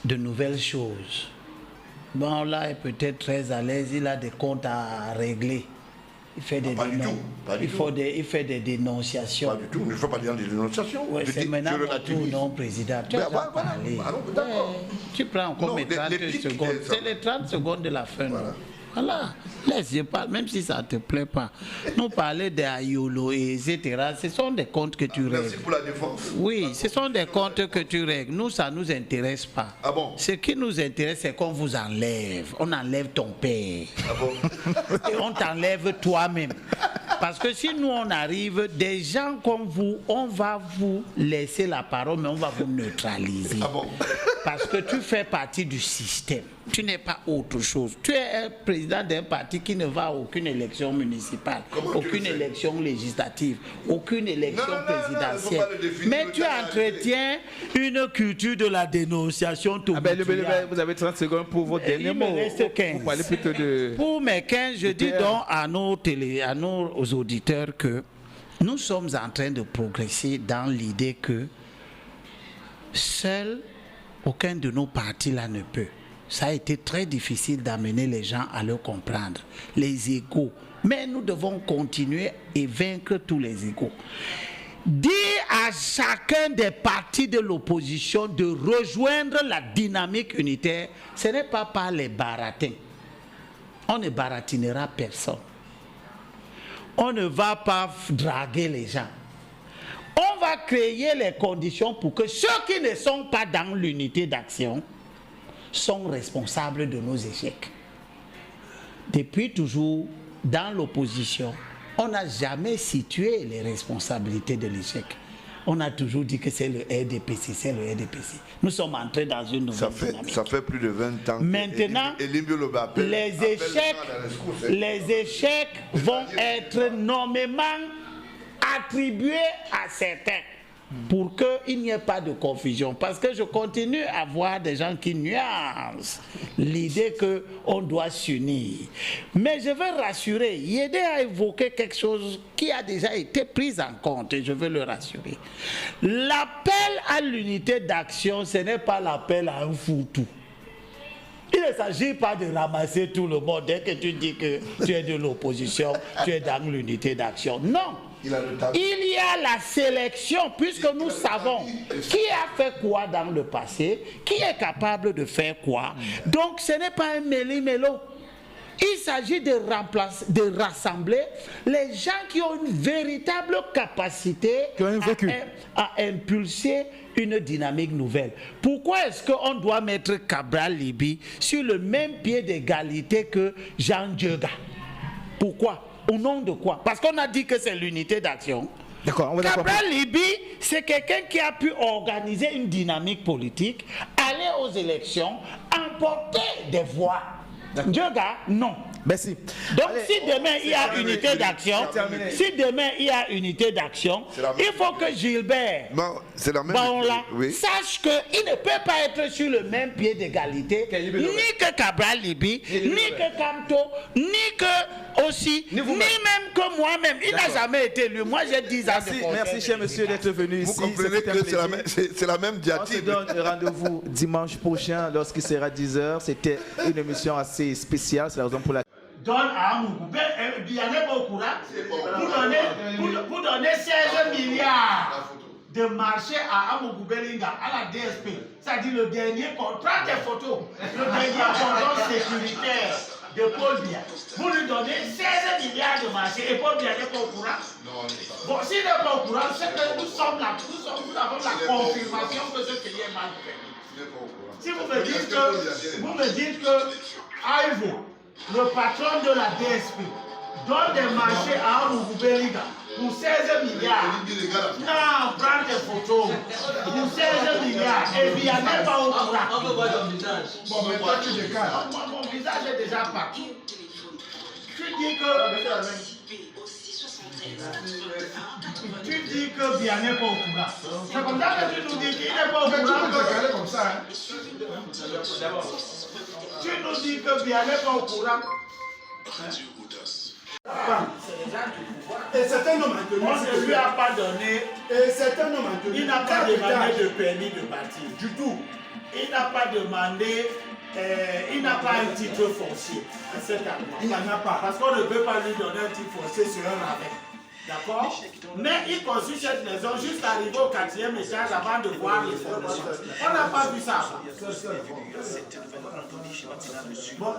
de nouvelles choses. Bon, là, il est peut-être très à l'aise, il a des comptes à régler. Il fait des il fait des dénonciations. Pas du tout, mais il ne faut pas dire des dénonciations. Ouais, c'est maintenant tout, non, président. Tu as parlé. Tu prends encore mes 30 secondes. C'est les 30 secondes de la fin. Voilà. Laisse, je parle, même si ça ne te plaît pas. Nous parler des Ayolo, etc. Ce sont des comptes que tu règles. Merci pour la défense. Oui, ce sont des comptes que tu règles. Nous, ça ne nous intéresse pas. Ah bon? Ce qui nous intéresse, c'est qu'on vous enlève. On enlève ton père. Ah bon? Et on t'enlève toi-même. Parce que si nous, on arrive, des gens comme vous, on va vous laisser la parole, mais on va vous neutraliser. Ah bon? Parce que tu fais partie du système. Tu n'es pas autre chose. Tu es un président d'un parti qui ne va à aucune élection municipale, aucune élection législative, aucune élection présidentielle. Mais tu entretiens une culture de la dénonciation. Vous avez 30 secondes pour votre dernier mot. Vous parlez plutôt de... Pour mes 15, je dis donc à nos auditeurs que nous sommes en train de progresser dans l'idée que seul aucun de nos partis là ne peut. Ça a été très difficile d'amener les gens à le comprendre. Les égos. Mais nous devons continuer et vaincre tous les égos. Dire à chacun des partis de l'opposition de rejoindre la dynamique unitaire, ce n'est pas par les baratins. On ne baratinera personne. On ne va pas draguer les gens. On va créer les conditions pour que ceux qui ne sont pas dans l'unité d'action sont responsables de nos échecs. Depuis toujours, dans l'opposition, on n'a jamais situé les responsabilités de l'échec. On a toujours dit que c'est le RDPC, c'est le RDPC. Nous sommes entrés dans une nouvelle dynamique. Ça fait plus de 20 ans. Maintenant, les échecs vont être nommément attribués à certains pour qu'il n'y ait pas de confusion. Parce que je continue à voir des gens qui nuancent l'idée qu'on doit s'unir. Mais je veux rassurer, Yédé a évoqué quelque chose qui a déjà été pris en compte et je veux le rassurer. L'appel à l'unité d'action, ce n'est pas l'appel à un foutu. Il ne s'agit pas de ramasser tout le monde dès que tu dis que tu es de l'opposition, tu es dans l'unité d'action. Non. Il y a la sélection, puisque nous savons qui a fait quoi dans le passé, qui est capable de faire quoi. Donc ce n'est pas un méli-mélo. Il s'agit de rassembler les gens qui ont une véritable capacité à impulser une dynamique nouvelle. Pourquoi est-ce qu'on doit mettre Cabral Libi sur le même pied d'égalité que Jean Dieuga? Pourquoi? Au nom de quoi? Parce qu'on a dit que c'est l'unité d'action. Cabral Libi, c'est quelqu'un qui a pu organiser une dynamique politique, aller aux élections, emporter des voix. Dieuga, non. Merci. Donc si demain il y a unité d'action, il faut que Gilbert sache qu'il ne peut pas être sur le même pied d'égalité, ni que Cabral Libi, ni que Kamto, ni que aussi, ni même que moi-même. Il n'a jamais été élu. Moi j'ai 10 ans de conseil. Merci cher monsieur d'être venu ici. Vous comprenez que c'est la même diatribe. On se donne rendez-vous dimanche prochain lorsqu'il sera 10h. C'était une émission assez spéciale. C'est la raison pour laquelle donne à Amougou pour donner 16 milliards de marché à Amougou Belinga, à la DSP. C'est-à-dire le dernier contrat des photos, le dernier contrat sécuritaire de Paul Biya. Vous lui donnez 16 milliards de marché et Paul Biya n'est pas au courant. Non, bon, s'il n'est pas au courant, c'est que nous avons la confirmation que ce pays est mal fait. Si vous me dites que Aïvo, le patron de la DSP, donne des marchés à Amougou Belinga pour 16 milliards. Non, prends des photos pour 16 milliards. Et puis il n'y a même pas au courant. On peut voir ton visage. Bon, mais toi tu décales. Mon visage est déjà partout. Tu dis que Biya n'est pas au courant. C'est comme ça que tu nous dis qu'il n'est pas au courant. Comme ça. Tu nous dis que Biya n'est pas au courant. Et c'est un homme inconnu. On ne lui a pas donné. Et c'est un homme inconnu. Il n'a pas demandé de permis de partir. Du tout. il n'a pas demandé, il n'a pas un titre foncier à cet endroit. Il n'en a pas. Parce qu'on ne peut pas lui donner un titre foncier sur un rabais. D'accord? Mais il construit cette maison juste arrivé au 4e étage avant de voir les fondations. On n'a pas vu ça. Bon,